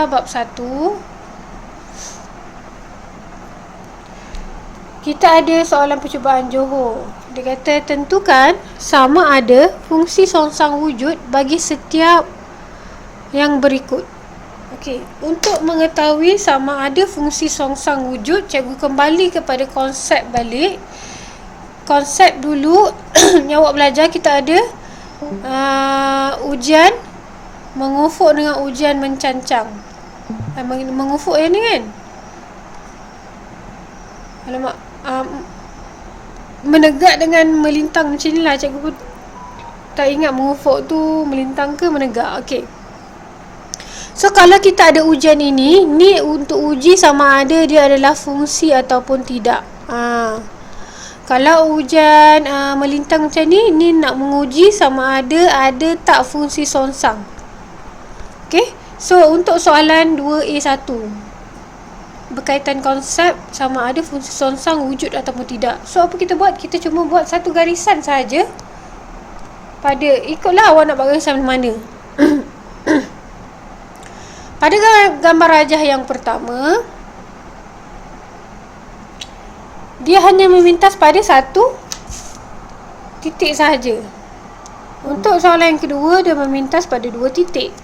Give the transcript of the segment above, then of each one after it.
Algebra bab 1. Kita ada soalan percubaan Johor. Dia kata tentukan sama ada fungsi songsang wujud bagi setiap yang berikut. Okey, untuk mengetahui sama ada fungsi songsang wujud, cikgu kembali kepada konsep balik. Konsep dulu yang awak belajar, kita ada ujian mengufuk dengan ujian mencancang. Mengufuk yang ni kan? Alamak, menegak dengan melintang macam ni lah. Cikgu pun tak ingat mengufuk tu melintang ke menegak. Okey. So kalau kita ada ujian ini, ni untuk uji sama ada dia adalah fungsi ataupun tidak. Kalau ujian melintang macam ni nak menguji sama ada tak fungsi songsang. Okey. So untuk soalan 2A1, berkaitan konsep sama ada fungsi songsang wujud ataupun tidak. So apa kita buat? Kita cuma buat satu garisan saja. Ikutlah awak nak buat garisan mana. Pada gambar rajah yang pertama, dia hanya memintas pada satu titik sahaja. Untuk soalan yang kedua, dia memintas pada 2 titik.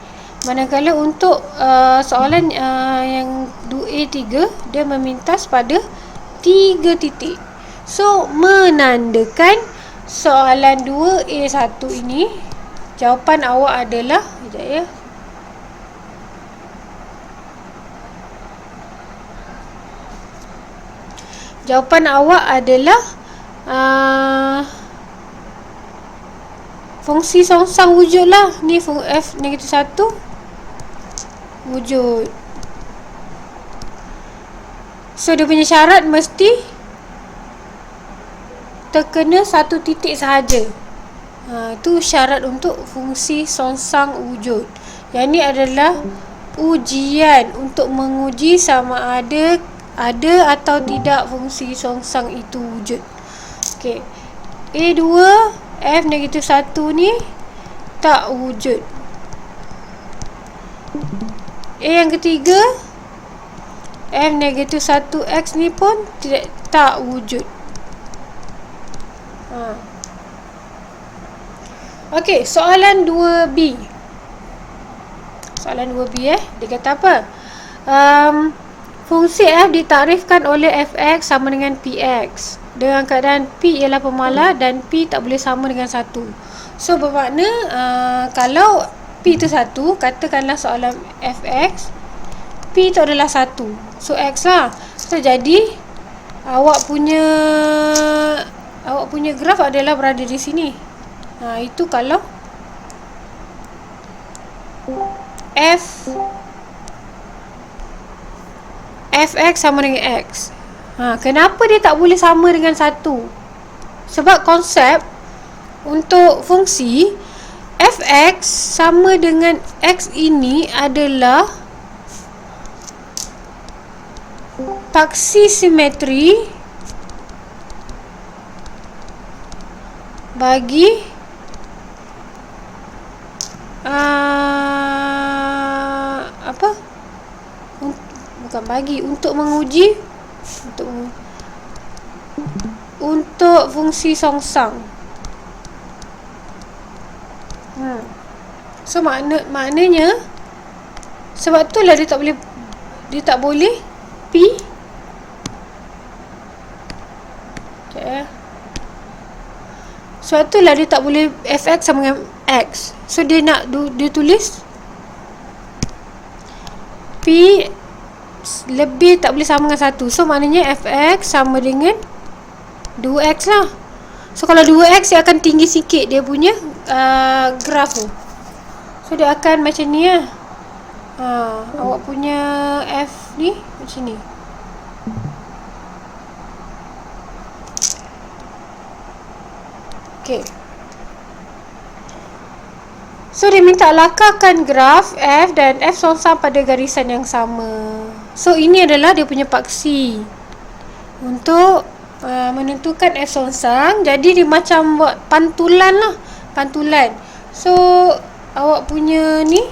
Manakala untuk soalan yang 2A3, dia memintas pada 3 titik. So menandakan soalan 2A1 ini, jawapan awak adalah, sekejap ya, jawapan awak adalah fungsi songsang wujud lah. Ni F-1 wujud. So dia punya syarat mesti terkena satu titik sahaja. Itu syarat untuk fungsi songsang wujud. Yang ni adalah ujian untuk menguji sama ada atau tidak fungsi songsang itu wujud. Okey. A2 F-1 ni tak wujud. Yang ketiga, F-1x ni pun tak wujud. Okey, soalan 2B. Soalan 2B dia kata apa? Fungsi F ditakrifkan oleh Fx sama dengan Px dengan keadaan P ialah pemalar dan P tak boleh sama dengan 1. So bermakna kalau P itu 1, katakanlah soalan Fx, P itu adalah 1. So X lah. So jadi awak punya graf adalah berada di sini. Itu kalau Fx sama dengan X. Kenapa dia tak boleh sama dengan 1? Sebab konsep untuk fungsi Fx sama dengan X ini adalah paksi simetri bagi untuk menguji untuk fungsi songsang. So maknanya sebab itulah dia tak boleh P. Sebab itulah dia tak boleh Fx sama dengan X. So dia tulis P lebih tak boleh sama dengan 1. So maknanya Fx sama dengan 2x lah. So kalau 2x dia akan tinggi sikit dia punya graf tu. So dia akan macam ni lah. Awak punya F ni macam ni. Okay. So dia minta lakarkan graf F dan F songsang pada garisan yang sama. So ini adalah dia punya paksi untuk menentukan F songsang. Jadi dia macam buat pantulan lah. Pantulan. So awak punya ni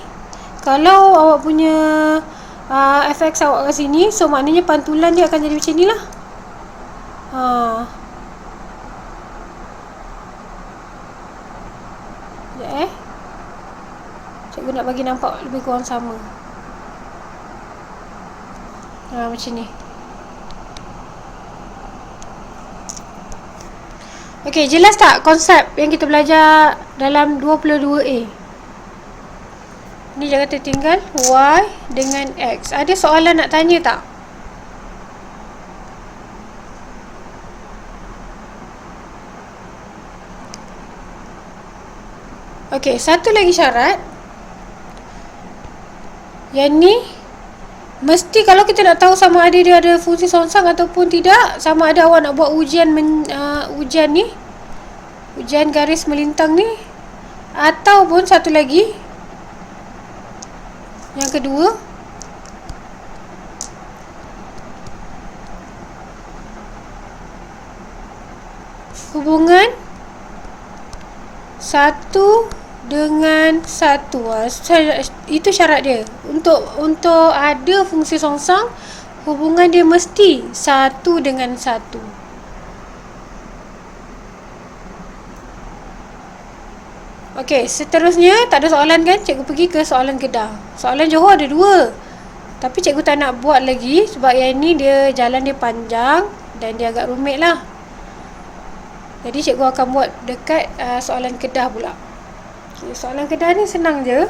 Kalau awak punya fx awak kat sini, so maknanya pantulan dia akan jadi macam ni lah. Sekejap cikgu nak bagi nampak lebih kurang sama. Macam ni. Okey, jelas tak konsep yang kita belajar dalam 22A? Ni jangan tertinggal Y dengan X. Ada soalan nak tanya tak? Okey, satu lagi syarat. Yang ni mesti kalau kita nak tahu sama ada dia ada fungsi songsang ataupun tidak, sama ada awak nak buat ujian ujian ni, ujian garis melintang ni, ataupun satu lagi yang kedua, hubungan satu dengan satu. Itu syarat dia. Untuk ada fungsi songsang, hubungan dia mesti satu dengan satu. Okey, seterusnya tak ada soalan kan? Cikgu pergi ke soalan Kedah. Soalan Johor ada 2. Tapi cikgu tak nak buat lagi sebab yang ni dia jalan dia panjang dan dia agak rumit lah. Jadi cikgu akan buat dekat soalan Kedah pula. Okay, soalan Kedah ni senang je.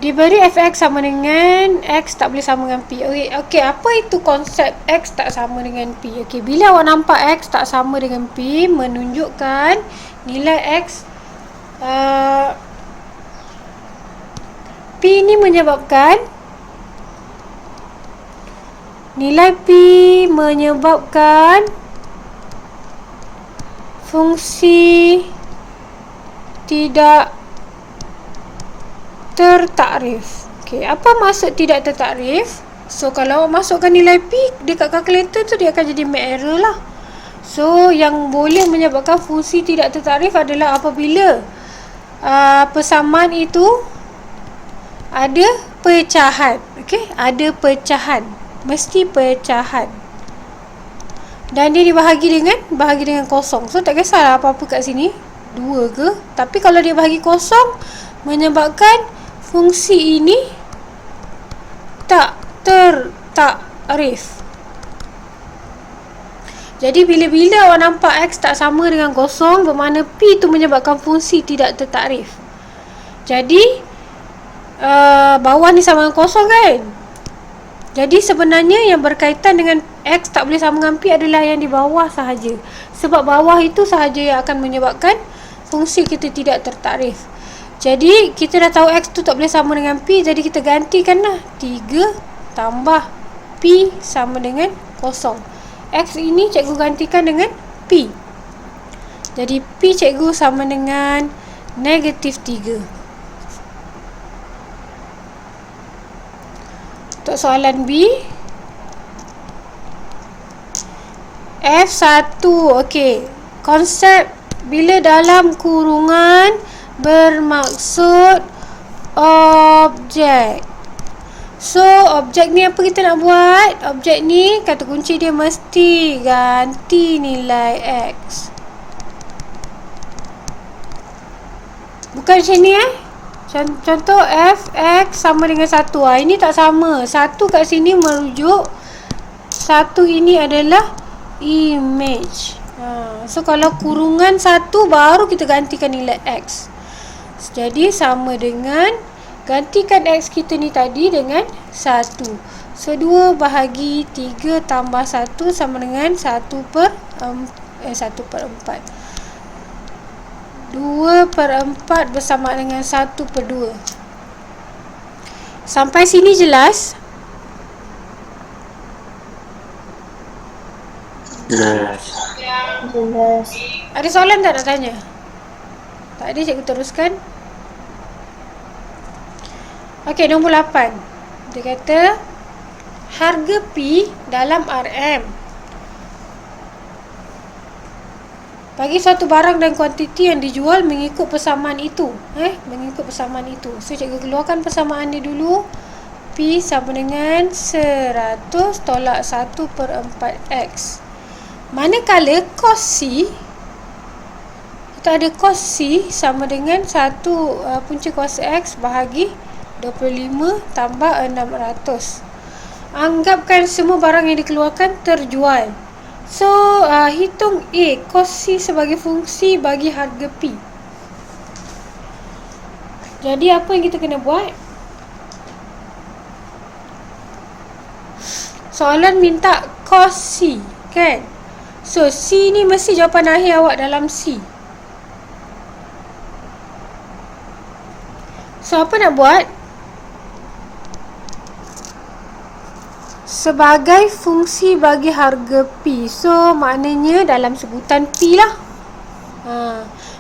Diberi fx sama dengan x tak boleh sama dengan p. Okey, apa itu konsep x tak sama dengan p? Okey, bila awak nampak x tak sama dengan p, menunjukkan nilai x p ni menyebabkan nilai p menyebabkan fungsi tidak tertakrif. Okey, apa maksud tidak tertakrif? So, kalau awak masukkan nilai P dekat kalkulator tu, dia akan jadi make error lah. So, yang boleh menyebabkan fungsi tidak tertakrif adalah apabila persamaan itu ada pecahan. Okey, ada pecahan. Mesti pecahan. Dan dia bahagi dengan kosong. So, tak kisahlah apa-apa kat sini. 2 ke. Tapi kalau dia bahagi kosong, menyebabkan fungsi ini tak tertakrif. Jadi bila-bila awak nampak x tak sama dengan kosong, bermakna p tu menyebabkan fungsi tidak tertakrif. Jadi bawah ni sama dengan kosong kan? Jadi sebenarnya yang berkaitan dengan x tak boleh sama dengan p adalah yang di bawah sahaja. Sebab bawah itu sahaja yang akan menyebabkan fungsi kita tidak tertakrif. Jadi kita dah tahu x tu tak boleh sama dengan p, jadi kita gantikanlah 3 tambah p sama dengan kosong. X ini cikgu gantikan dengan p. Jadi p cikgu sama dengan negatif 3. Untuk soalan B, F1. Okey, konsep bila dalam kurungan bermaksud objek. So, objek ni apa kita nak buat? Objek ni kata kunci dia mesti ganti nilai X. Bukan macam ni Contoh Fx sama dengan 1. Ini tak sama. 1 kat sini merujuk 1 ini adalah image. So, kalau kurungan 1 baru kita gantikan nilai X. Jadi sama dengan gantikan X kita ni tadi dengan 1. So 2 bahagi 3 tambah 1 sama dengan 1 per 4. 2 per 4 bersama dengan 1 per 2. Sampai sini jelas? Jelas. Ada soalan tak nak tanya? Tak ada, cikgu teruskan. Okey, nombor 8. Dia kata harga P dalam RM. Bagi suatu barang dan kuantiti yang dijual mengikut persamaan itu. Mengikut persamaan itu. So, cikgu keluarkan persamaan dia dulu. P sama dengan 100 tolak 1/4X. Manakala cos C, kita ada cos C sama dengan 1 punca kuasa X bahagi 25 tambah 600. Anggapkan semua barang yang dikeluarkan terjual. So, hitung A, cos C sebagai fungsi bagi harga P. Jadi, apa yang kita kena buat? Soalan minta cos C, kan? So, C ni mesti jawapan akhir awak dalam C. So, apa nak buat? Sebagai fungsi bagi harga P. So, maknanya dalam sebutan P lah.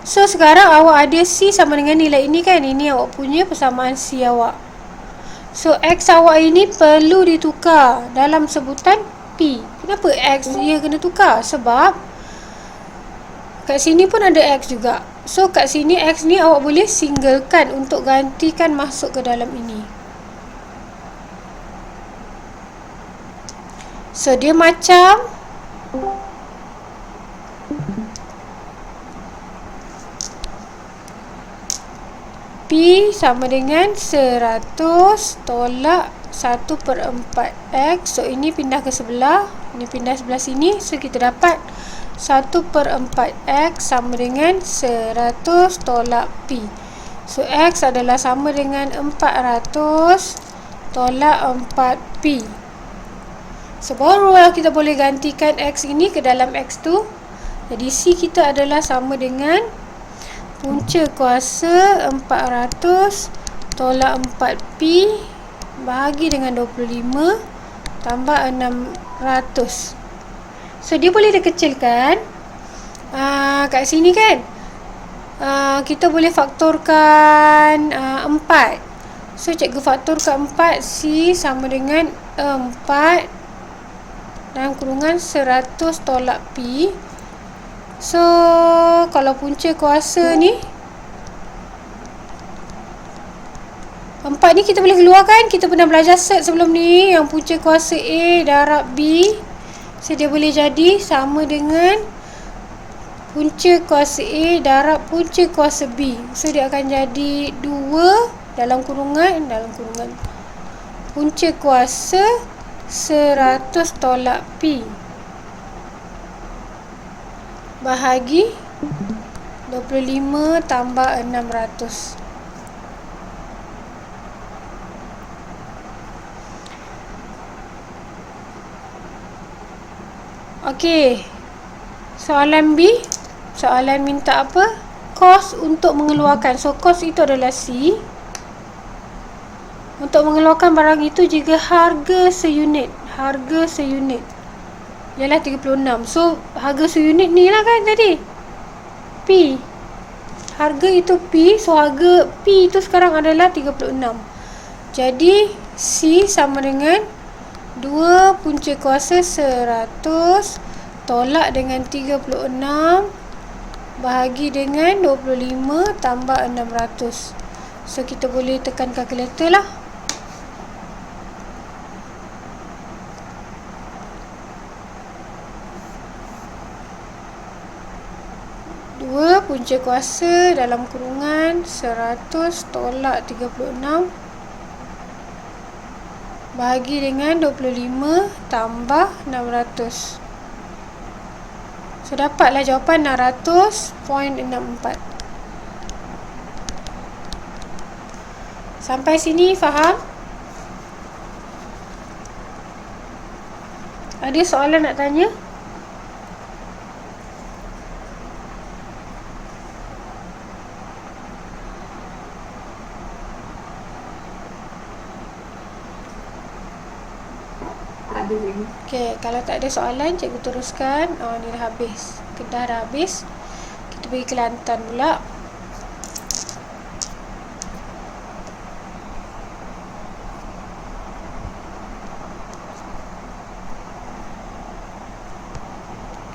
So, sekarang awak ada C sama dengan nilai ini kan? Ini awak punya persamaan C awak. So, X awak ini perlu ditukar dalam sebutan P. Kenapa X dia kena tukar? Sebab kat sini pun ada X juga. So, kat sini X ni awak boleh singlekan untuk gantikan masuk ke dalam ini. So, dia macam P sama dengan 100 tolak 1/4X. So, ini pindah ke sebelah. Ini pindah sebelah sini. So, kita dapat 1/4X sama dengan 100 tolak P. So, X adalah sama dengan 400 tolak 4P. So, barulah kita boleh gantikan X ini ke dalam X tu. Jadi, C kita adalah sama dengan punca kuasa 400 tolak 4P bahagi dengan 25 tambah 600. So, dia boleh dikecilkan. Kat sini kan, kita boleh faktorkan 4. So, cikgu faktorkan 4. C sama dengan 4 dalam kurungan 100 tolak P. So, kalau punca kuasa ni 4 ni kita boleh keluarkan. Kita pernah belajar set sebelum ni, yang punca kuasa A darab B. So, dia boleh jadi sama dengan punca kuasa A darab punca kuasa B. So, dia akan jadi 2 dalam kurungan punca kuasa 100 tolak P bahagi 25 tambah 600. Okey. Soalan B. Soalan minta apa? Kos untuk mengeluarkan. So, kos itu adalah C. Untuk mengeluarkan barang itu jika harga seunit. Harga seunit ialah 36. So, harga seunit ni lah kan tadi. P. Harga itu P. So, harga P itu sekarang adalah 36. Jadi, C sama dengan 2 punca kuasa 100 tolak dengan 36 bahagi dengan 25 tambah 600. So, kita boleh tekan kalkulator lah. 2 punca kuasa dalam kurungan 100 tolak 36 bahagi dengan 25 tambah 600. So, dapatlah jawapan 600.64. Sampai sini faham? Ada soalan nak tanya? Okey, kalau tak ada soalan, cikgu teruskan. Ni dah habis. Kedah dah habis. Kita pergi Kelantan pula.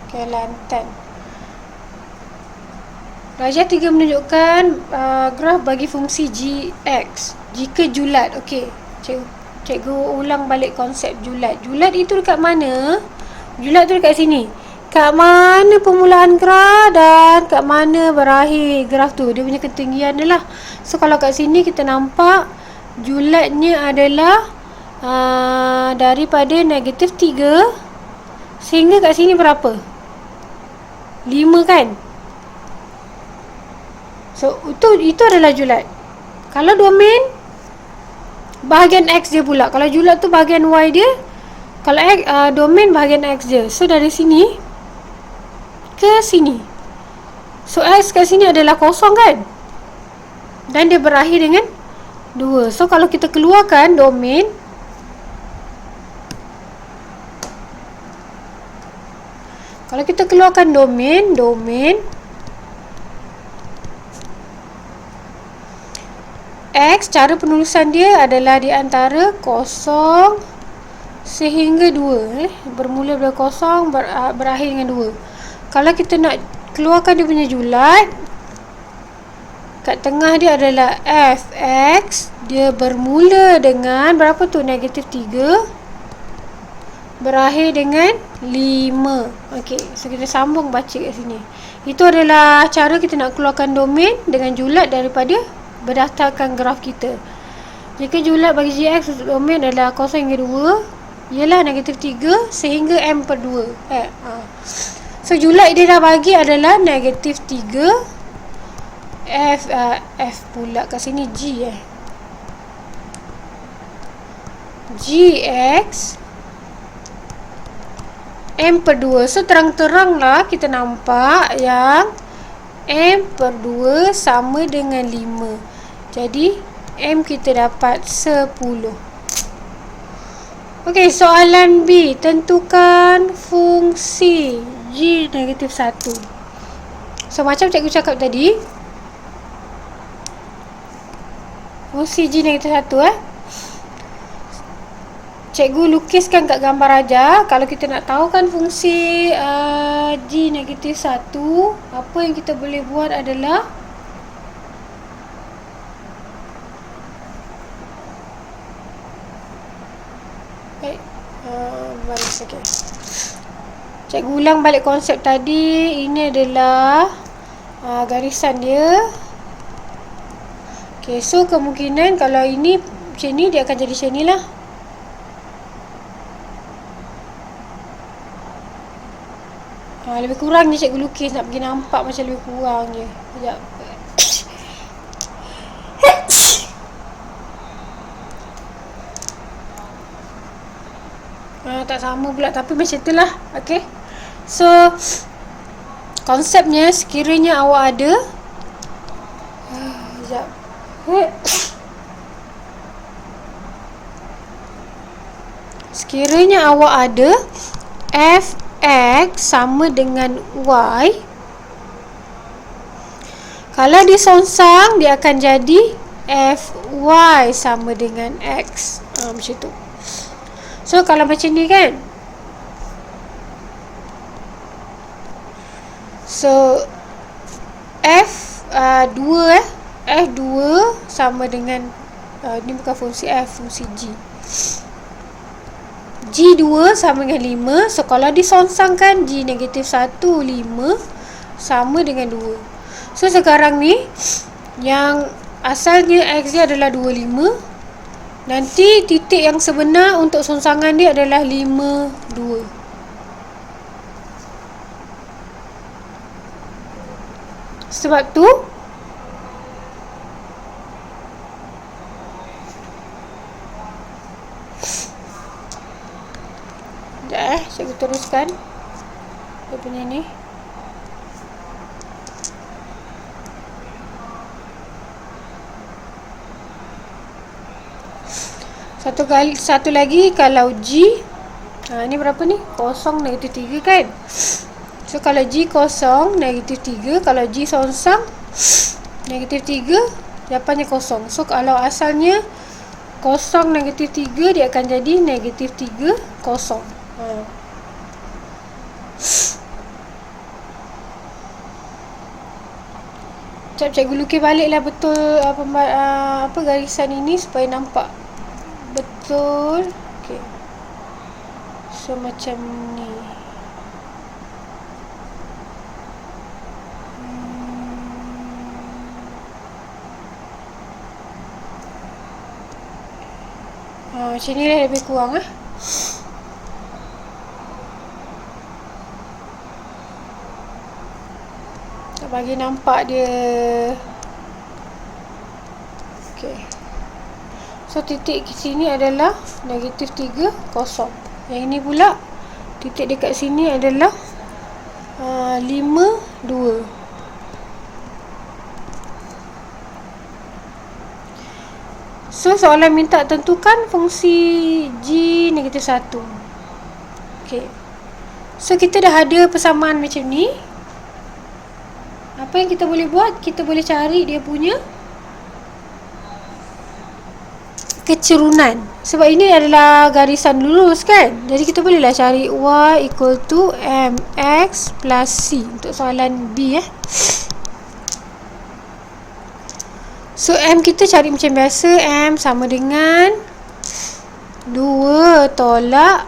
Kelantan. Darjah 3 menunjukkan graf bagi fungsi Gx jika julat. Okey, cikgu ulang balik konsep julat. Julat itu dekat mana? Julat tu dekat sini. Kat mana permulaan graf dan kat mana berakhir graf tu, dia punya ketinggian dia lah. So kalau kat sini kita nampak julatnya adalah daripada negatif 3 sehingga kat sini berapa? 5 kan? So itu adalah julat. Kalau domain, bahagian X dia pula. Kalau julat tu bahagian Y dia. Kalau domain bahagian X je. So dari sini ke sini. So X kat sini adalah kosong kan? Dan dia berakhir dengan 2. So kalau kita keluarkan domain, domain X, cara penulisan dia adalah di antara 0 sehingga 2. Bermula dari 0, berakhir dengan 2. Kalau kita nak keluarkan dia punya julat, kat tengah dia adalah Fx. Dia bermula dengan berapa tu? Negatif 3, berakhir dengan 5. Okey, so kita sambung baca kat sini. Itu adalah cara kita nak keluarkan domain dengan julat daripada berdasarkan graf kita. Jika julat bagi Gx untuk domain adalah 0 hingga 2, ialah negatif 3 sehingga M per 2. So julat dia dah bagi adalah negatif 3 F pula kat sini G Gx M per 2. So terang-terang lah kita nampak yang M per 2 sama dengan 5. Jadi M kita dapat 10. Okey, soalan B. Tentukan fungsi G negatif 1. So macam cikgu cakap tadi, fungsi G negatif 1 cikgu lukiskan kat gambar aja. Kalau kita nak tahu kan fungsi G negatif 1, apa yang kita boleh buat adalah balik sikit. Cikgu ulang balik konsep tadi. Ini adalah garisan dia. Okay, so kemungkinan kalau ini macam ni, dia akan jadi macam ni lah. Lebih kurang je cikgu lukis, nak pergi nampak macam lebih kurang je. Sekejap. Tak sama pula, tapi macam itulah. Okay, so konsepnya, sekiranya awak ada sekejap. Sekiranya awak ada Fx sama dengan Y, kalau disongsang dia akan jadi Fy sama dengan X. Macam tu. So kalau macam ni kan, so F2 F2 sama dengan ni bukan fungsi F, fungsi G. G2 sama dengan 5. So kalau disongsangkan G negatif 1, 5 sama dengan 2. So sekarang ni yang asalnya X dia adalah 25. Nanti titik yang sebenar untuk songsangan dia adalah 5, 2. Sebab tu cikgu teruskan dia punya ni. Satu lagi, kalau G ni berapa ni? 0, negatif 3 kan? So kalau G 0, negatif 3. Kalau G songsang negatif 3, jawapannya 0. So kalau asalnya 0, negatif 3, dia akan jadi negatif 3, 0. Sekejap cikgu lukis balik lah betul apa garisan ini supaya nampak betul. Okay. So macam ni. Macam ni lah lebih kurang nak bagi nampak dia. Okay. So titik sini adalah -3, kosong. Yang ini pula titik dekat sini adalah 5, 2. So soalan minta tentukan fungsi G -1. Okay. So kita dah ada persamaan macam ni. Apa yang kita boleh buat? Kita boleh cari dia punya kecerunan. Sebab ini adalah garisan lurus kan. Jadi kita bolehlah cari Y = MX plus C untuk soalan B So M kita cari macam biasa. M sama dengan 2 tolak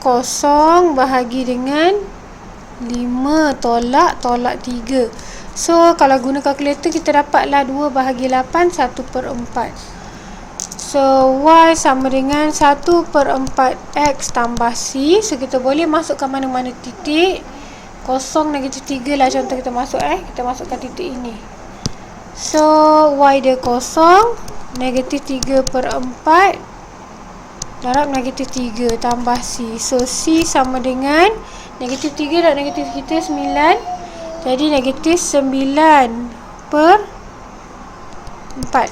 0 bahagi dengan 5 tolak 3. So kalau guna kalkulator kita dapatlah 2 bahagi 8, 1/4. So Y sama dengan 1/4 X tambah C. So kita boleh masukkan mana-mana titik. 0, -3 lah contoh kita masuk kita masukkan titik ini. So Y dia 0, -3/4 darab -3 tambah C. So C sama dengan -3 dan negatif kita 9. Jadi -9/4.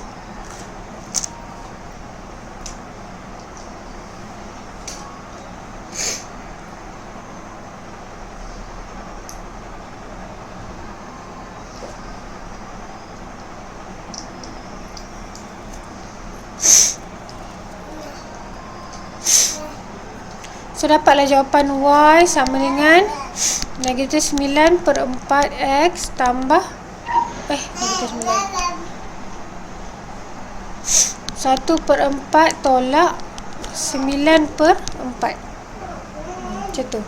So dapatlah jawapan Y sama dengan -9/4 X tambah -9 1/4 tolak 9/4. Macam tu.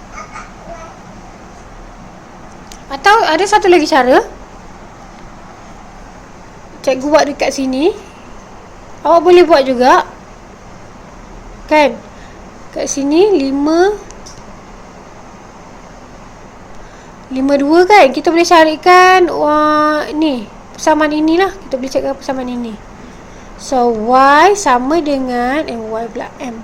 Atau ada satu lagi cara. Cikgu buat dekat sini. Awak boleh buat juga. Kan? Kat sini 5/2 kan. Kita boleh carikan ni persamaan inilah. Kita boleh carikan persamaan ini. So Y sama dengan Y pula M.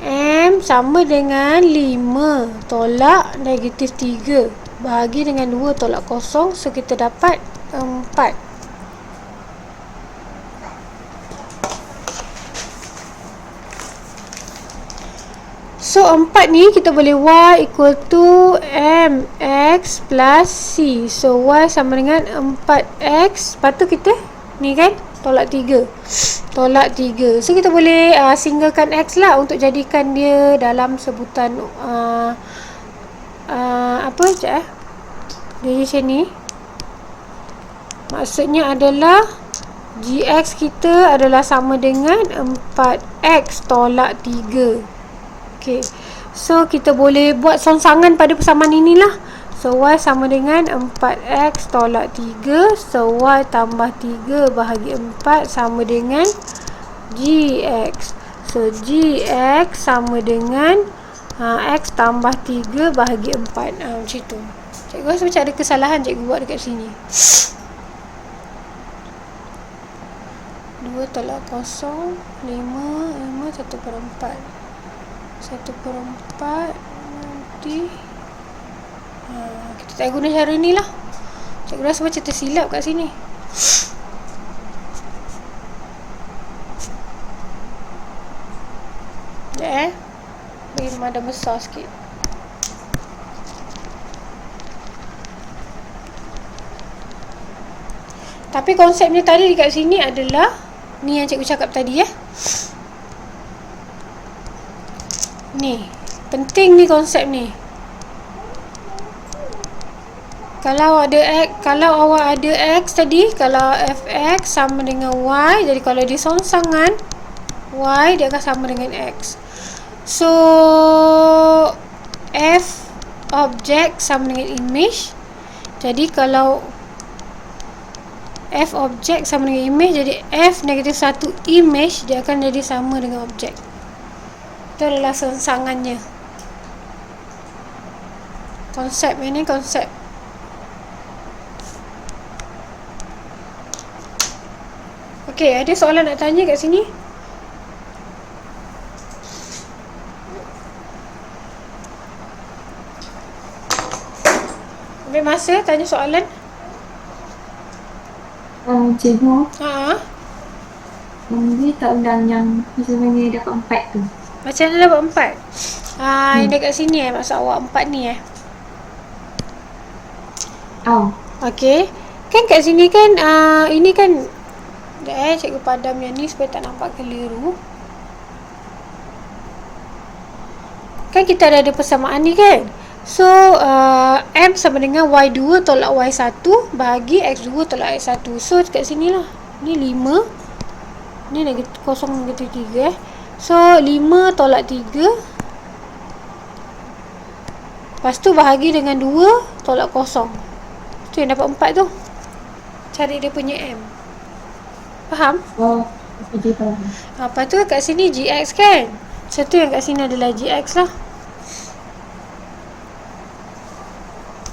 M sama dengan 5 tolak -3 bahagi dengan 2 tolak 0. So kita dapat 4. So 4 ni kita boleh Y = MX plus C. So Y sama dengan 4X. Lepas tu kita ni kan tolak 3. So kita boleh singgalkan X lah untuk jadikan dia dalam sebutan Jadi macam ni. Maksudnya adalah GX kita adalah sama dengan 4X tolak 3. Okay. So kita boleh buat songsangan pada persamaan inilah. So Y sama dengan 4X tolak 3. So Y tambah 3 bahagi 4 sama dengan GX. So GX sama dengan X tambah 3 bahagi 4. Macam tu. Cikgu rasa macam ada kesalahan cikgu buat dekat sini. 2 tolak 0, 5 1/4. 1/4 nanti kita tak guna cara ni lah. Cikgu rasa macam tersilap kat sini. Sekejap bagi memandang besar sikit. Tapi konsepnya tadi dekat sini adalah ni yang cikgu cakap tadi Ni penting ni konsep ni. Kalau awak ada X tadi, kalau fx sama dengan Y, jadi kalau dia songsangan Y, dia akan sama dengan X. So F object sama dengan image. Jadi kalau F object sama dengan image, jadi F negatif 1 image, dia akan jadi sama dengan objek. Itu adalah songsangannya. Konsep ini konsep. Okey, ada soalan nak tanya kat sini? Ambil masa tanya soalan. Cikgu, Haa. dia tak undang yang sebenarnya dapat 4 tu. Macam mana dapat 4? Yang dekat sini maksud awak 4 ni Okey. Kan kat sini kan ini kan cikgu padam yang ni supaya tak nampak keliru. Kan kita ada persamaan ni kan. So M sama dengan Y2 tolak Y1 bahagi X2 tolak X1. So kat sini lah. Ni 5. Ni negatif 0 negatif 3 So 5 tolak 3. Lepas tu bahagi dengan 2 tolak 0. Tu yang dapat 4 tu. Cari dia punya M. Faham? Okey, faham. Lepas tu kat sini GX kan. So tu yang kat sini adalah GX lah.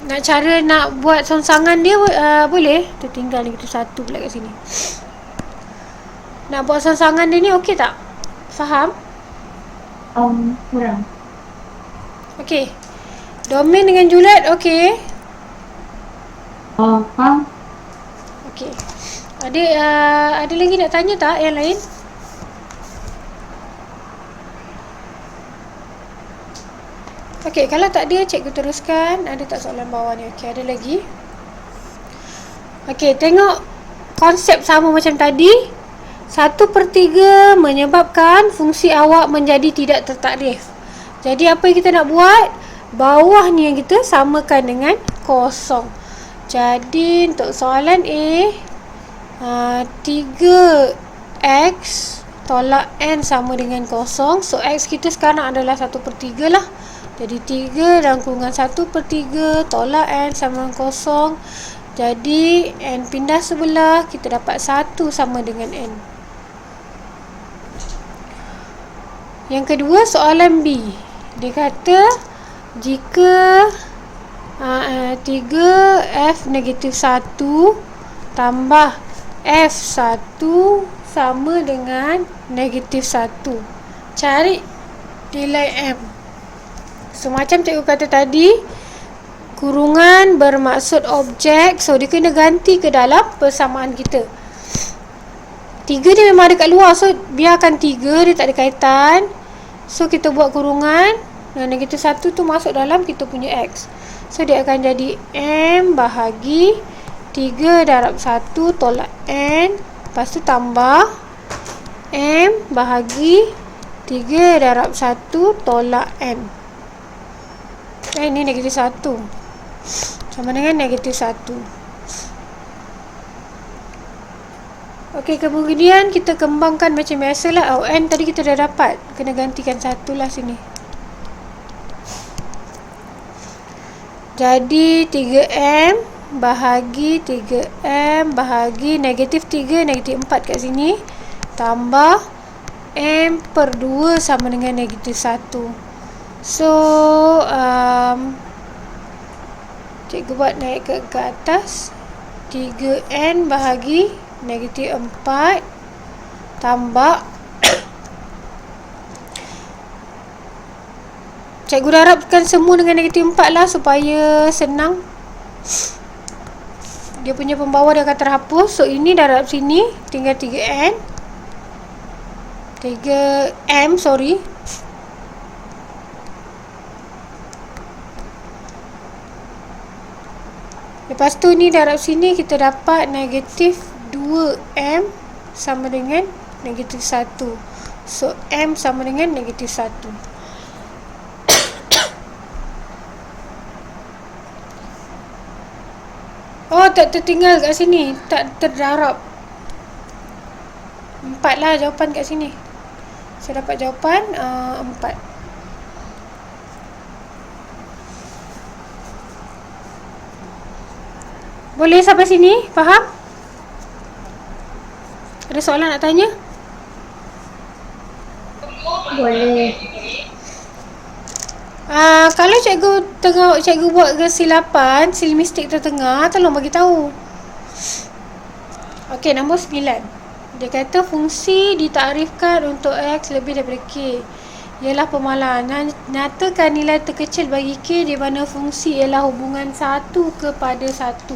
Nak buat songsangan dia boleh. Tertinggal negatif 1 pula kat sini. Nak buat songsangan dia ni okey tak? Faham? Kurang. Okey. Domain dengan Juliet okey. Faham? Okey. Ada lagi nak tanya tak yang lain? Okey, kalau tak ada cikgu teruskan. Ada tak soalan bawah ni? Okey, ada lagi. Okey, tengok konsep sama macam tadi. 1/3 menyebabkan fungsi awak menjadi tidak tertakrif. Jadi apa yang kita nak buat? Bawah ni yang kita samakan dengan kosong. Jadi untuk soalan A, 3x tolak n sama dengan kosong. So x kita sekarang adalah 1/3 lah. Jadi 3 dan kurungan 1/3 tolak n sama dengan kosong. Jadi n pindah sebelah, kita dapat 1 sama dengan n. Yang kedua soalan B. Dia kata jika 3f negatif 1 tambah f1 sama dengan negatif 1. Cari nilai m. So macam cikgu kata tadi, kurungan bermaksud objek. So dia kena ganti ke dalam persamaan kita. 3 dia memang ada kat luar. So biarkan 3, dia tak ada kaitan. So kita buat kurungan. Dan negatif 1 tu masuk dalam kita punya x. So dia akan jadi m bahagi 3 darab 1 tolak n. Lepas tu tambah m bahagi 3 darab 1 tolak n. Ini negatif 1 sama dengan negatif 1. Okey, kemudian kita kembangkan macam biasalah. N tadi kita dah dapat. Kena gantikan 1 lah sini. Jadi 3m bahagi 3m bahagi negatif 3 negatif 4 kat sini. Tambah m per 2 sama dengan negatif 1. So cikgu buat naik ke atas. 3n bahagi negatif 4 tambah cikgu darabkan semua dengan negatif 4 lah supaya senang. Dia punya pembawa dia akan terhapus. So ini darab sini tinggal 3m sorry. Lepas tu ni darab sini kita dapat negatif 2m sama dengan negatif 1. So m sama dengan negatif 1. Oh, tak tertinggal kat sini. Tak terdarab. 4 lah jawapan kat sini. Saya dapat jawapan 4. Boleh sampai sini? Faham? Ada soalan nak tanya? Boleh. Kalau cikgu buat kesilapan, sil mistik tertengah, tolong bagi tahu. Okey, nombor 9. Dia kata fungsi ditarifkan untuk X lebih daripada K ialah pemalan. Nyatakan nilai terkecil bagi K di mana fungsi ialah hubungan 1 kepada 1.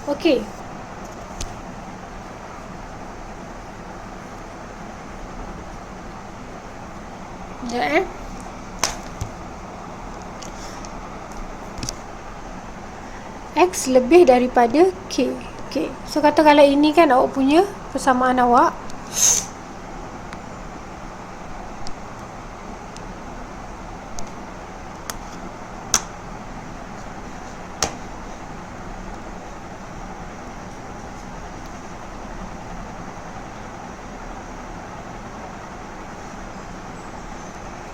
Okey. Sekejap X lebih daripada K. Okay. So kata kalau ini kan awak punya persamaan awak.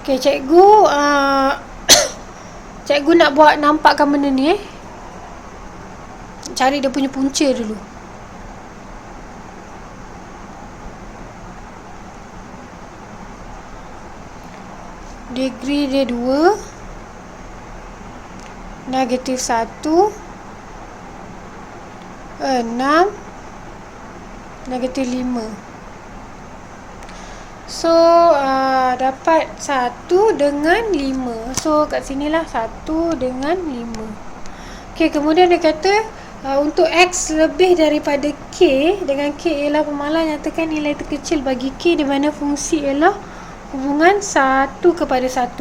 Okay, cikgu cikgu nak buat nampakkan benda ni cari dia punya punca dulu. Degree dia 2, negatif 1, 6, negatif 5. So dapat 1 dengan 5. So kat sinilah 1 dengan 5. Okay, kemudian dia kata untuk X lebih daripada K dengan K ialah pemalan, nyatakan nilai terkecil bagi K di mana fungsi ialah hubungan 1 kepada 1.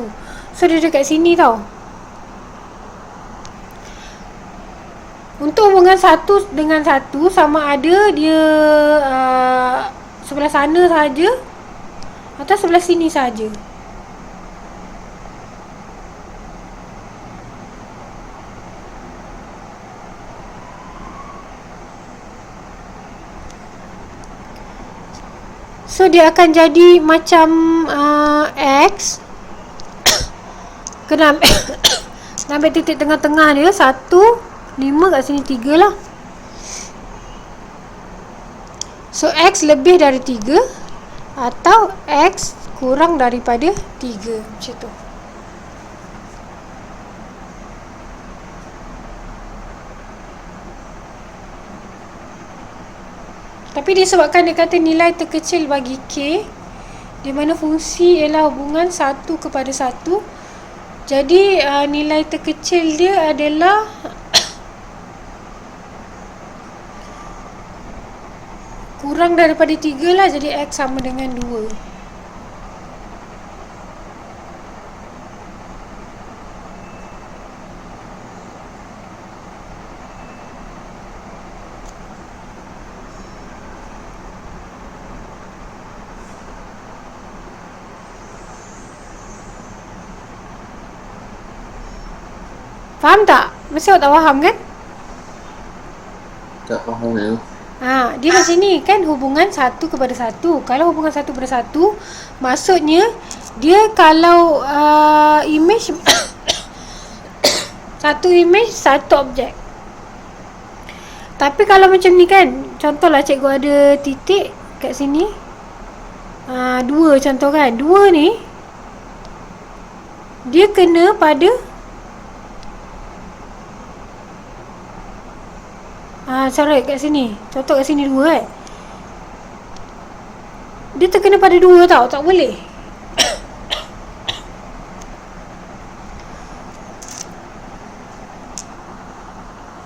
So dia dekat sini tau. Untuk hubungan 1 dengan 1 sama ada dia sebelah sana saja atau sebelah sini saja. So dia akan jadi macam X kena ambil titik tengah-tengah dia 1, 5 kat sini 3 lah. So X lebih dari 3 atau X kurang daripada 3, macam tu. Tapi disebabkan dia kata nilai terkecil bagi K di mana fungsi ialah hubungan 1 kepada 1, jadi nilai terkecil dia adalah kurang daripada 3 lah, jadi X sama dengan 2. Faham tak? Mesti awak tak faham kan? Tak faham ya. Dia macam ni kan, hubungan 1 kepada 1. Kalau hubungan 1 kepada 1, maksudnya dia kalau image satu image, satu objek. Tapi kalau macam ni kan, contohlah cikgu ada titik kat sini, 2 contoh kan, 2 ni dia kena pada sorry, kat sini. Contoh kat sini 2 kan. Dia terkena pada 2 tau. Tak boleh.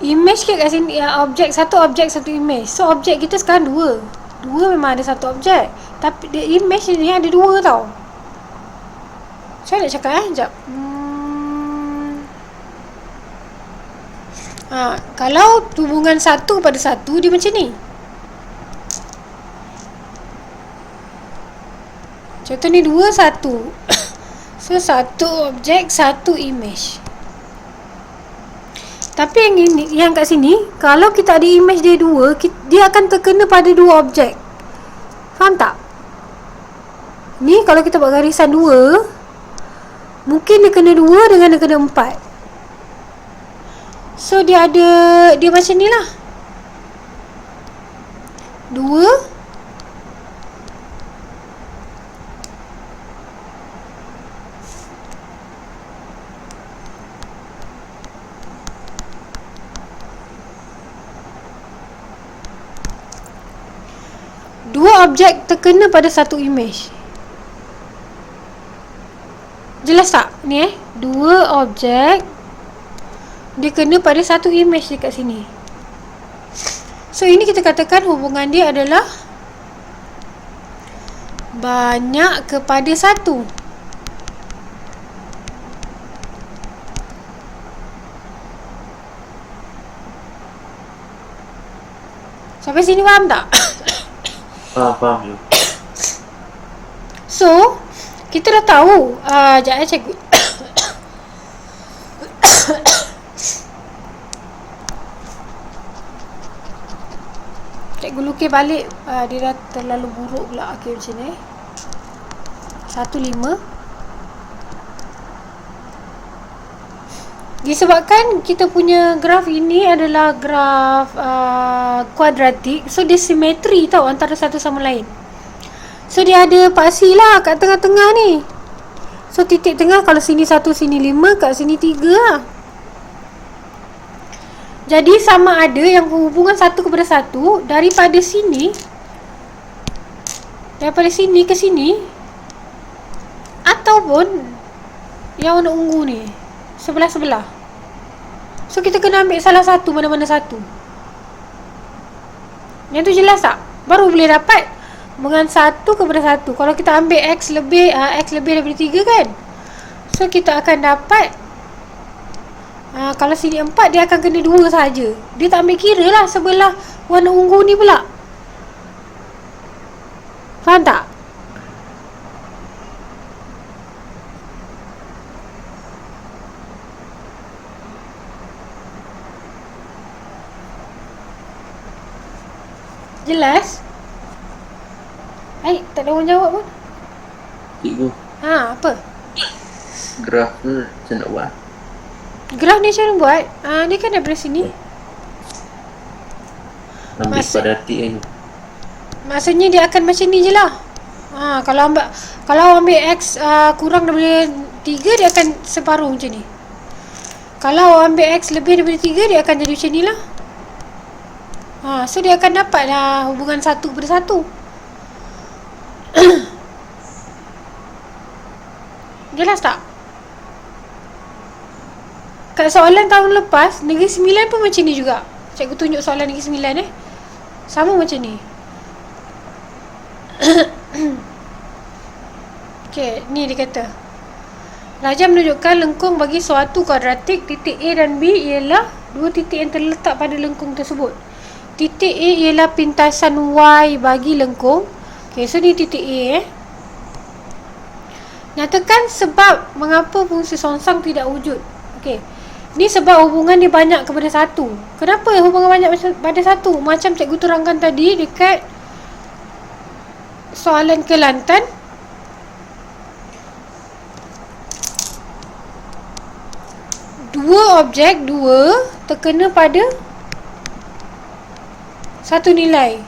Image ke kat sini, objek, satu image. So objek kita sekarang 2 memang ada satu objek. Tapi dia image ni ada 2 tau. Saya nak cakap sekejap. Kalau hubungan 1 pada 1, dia macam ni. Contoh ni 2, 1. So satu objek, satu image. Tapi yang ini, yang kat sini, kalau kita ada image dia dua, dia akan terkena pada dua objek. Faham tak? Ni kalau kita buat garisan dua, mungkin dia kena dua dengan dia kena empat. So dia macam ni lah. Dua, dua objek terkena pada satu image. Jelas tak? Ni dua objek dia kena pada satu image dekat sini. So ini kita katakan hubungan dia adalah banyak kepada satu. Sampai sini faham tak? Faham je. So kita dah tahu. Sekejap cikgu. Cikgu lukis balik. Dia dah terlalu buruk pula. Okay, macam ni 1,5. Disebabkan kita punya graf ini adalah graf kuadratik, so dia simetri tau antara satu sama lain. So dia ada paksi lah kat tengah-tengah ni. So titik tengah, kalau sini 1, sini 5, kat sini 3 lah. Jadi sama ada yang hubungan 1 kepada 1 daripada sini ke sini, ataupun yang warna ungu ni sebelah-sebelah. So kita kena ambil salah satu, mana-mana satu. Yang tu jelas tak? Baru boleh dapat hubungan 1 kepada 1. Kalau kita ambil X lebih daripada 3 kan, so kita akan dapat kalau sini 4, dia akan kena 2 saja. Dia tak ambil kira lah sebelah warna ungu ni pula. Faham tak? Jelas? Tak ada orang jawab pun. Cikgu, Apa? graf tu macam nak buat? Graf ni macam mana buat? Ni kan daripada sini. Ambil kuadratik kan. Maksudnya dia akan macam ni je lah. Kalau ambil X kurang daripada 3, dia akan separuh macam ni. Kalau ambil X lebih daripada 3, dia akan jadi macam ni lah. So dia akan dapat lah hubungan 1 kepada 1. Jelas tak? Kat soalan tahun lepas, Negeri Sembilan pun macam ni juga. Cikgu tunjuk soalan Negeri Sembilan sama macam ni. Okay, ni dia kata, Raja menunjukkan lengkung bagi suatu kuadratik. Titik A dan B ialah dua titik yang terletak pada lengkung tersebut. Titik A ialah pintasan Y bagi lengkung. Okay, so ni titik A. Nyatakan sebab mengapa fungsi songsang tidak wujud. Okay, ni sebab hubungan dia banyak kepada 1. Kenapa hubungan banyak pada 1? Macam cikgu terangkan tadi dekat soalan Kelantan. Dua objek, terkena pada satu nilai.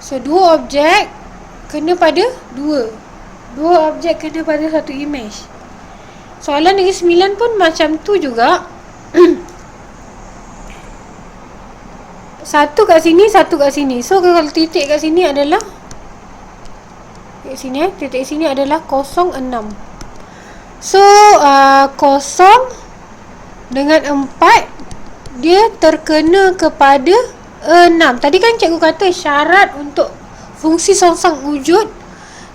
So dua objek kena pada 2. Dua objek kena pada satu image. Soalan Negeri Sembilan pun macam tu juga. Satu kat sini, satu kat sini. So kalau titik kat sini adalah titik sini adalah 06. So 0 dengan 4 dia terkena kepada 6. Tadi kan cikgu kata syarat untuk fungsi songsang wujud,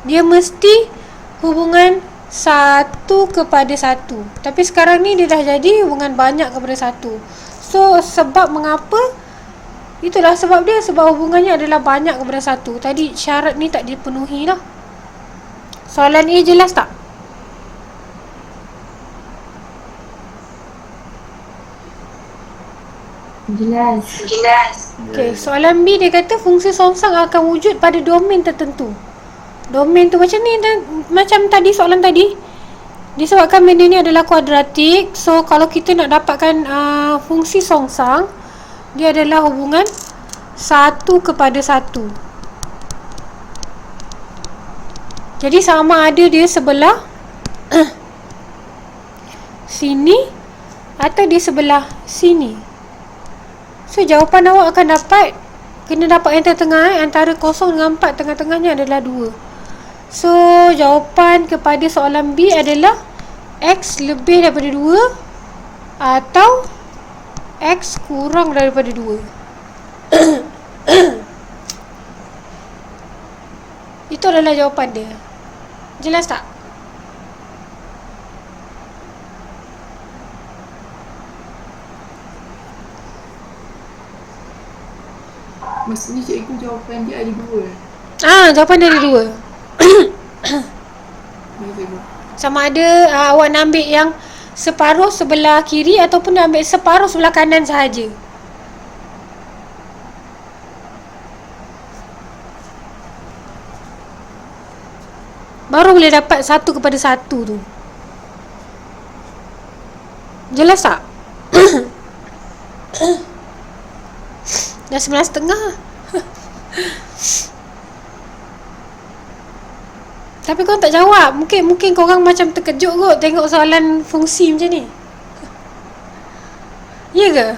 dia mesti hubungan 1 kepada 1. Tapi sekarang ni dia dah jadi hubungan banyak kepada 1. So sebab mengapa? Itulah sebab dia, sebab hubungannya adalah banyak kepada 1. Tadi syarat ni tak dipenuhi lah. Soalan A jelas tak? Jelas. Okey, soalan B dia kata fungsi songsang akan wujud pada domain tertentu. Domain tu macam ni macam tadi soalan tadi. Disebabkan benda ni adalah kuadratik, so kalau kita nak dapatkan fungsi songsang, dia adalah hubungan 1:1. Jadi sama ada dia sebelah sini atau dia sebelah sini. So jawapan awak akan dapat, kena dapat yang tengah-tengah antara 0 dengan 4, tengah-tengahnya adalah 2. So jawapan kepada soalan B adalah X lebih daripada 2 atau X kurang daripada 2. Itu adalah jawapan dia. Jelas tak? Maksudnya cikgu jawapan dia ada 2. Jawapan dia ada 2. Ya, cikgu. Sama ada awak nak ambil yang separuh sebelah kiri ataupun nak ambil separuh sebelah kanan sahaja. Baru boleh dapat 1:1 tu. Jelas tak? Dah 9:30. Tapi korang tak jawab. Mungkin korang macam terkejut kot tengok soalan fungsi macam ni. Ya ke?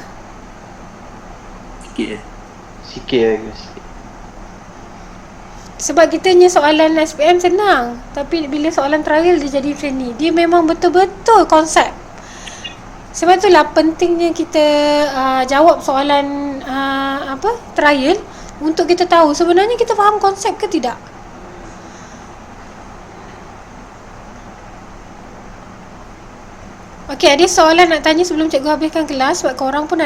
Sikit je. Sikit lagi sikit. Sebab kita punya soalan SPM senang, tapi bila soalan trial dia jadi macam ni. Dia memang betul-betul konsep. Sebab itulah pentingnya kita jawab soalan trial untuk kita tahu sebenarnya kita faham konsep ke tidak. Okey, ada soalan nak tanya sebelum cikgu habiskan kelas sebab korang pun